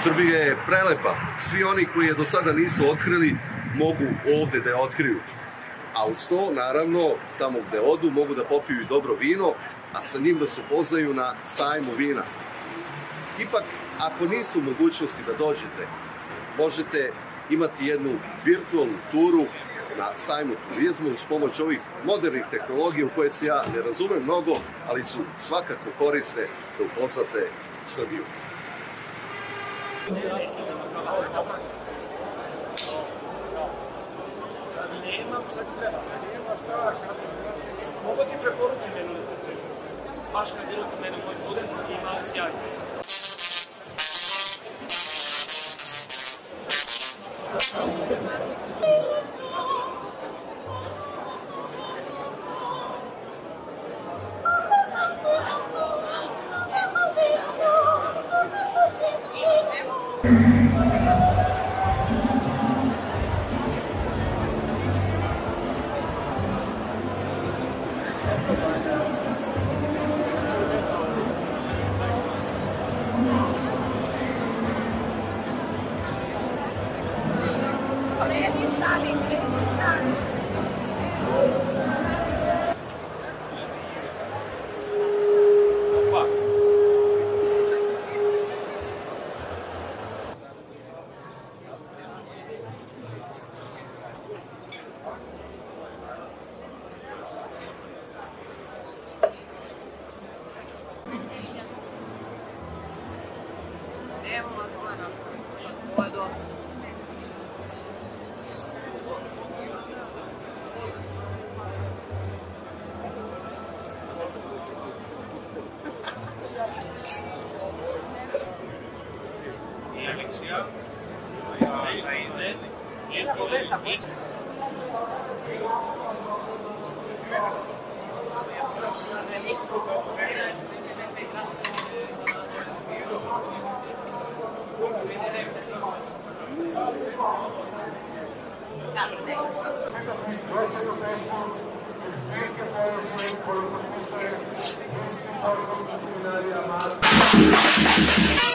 Srbija je prelepa. Svi oni koji je do sada nisu otkrili mogu ovde da je otkriju. A uz to, naravno, tamo gde odu mogu da popiju i dobro vino, a sa njim da se upoznaju na sajmu vina. Ipak, ako nisu u mogućnosti da dođete, možete imati jednu virtualnu turu na sajmu turizmu uz pomoć ovih modernih tehnologija u koje se ja ne razumem mnogo, ali su svakako korisne da upoznate Srbiju. Nemam šta ti treba, nema šta, mogu ti preporučiti jednu recepciju. Baš kad je bilo kod mene moj student i imao sjajno. Evo vas gledam, ovo je dosta. Alexia, Aide, y Glasaju pesmu zbirke površine koju potpisuje Vinski organ veterinarija Mačka.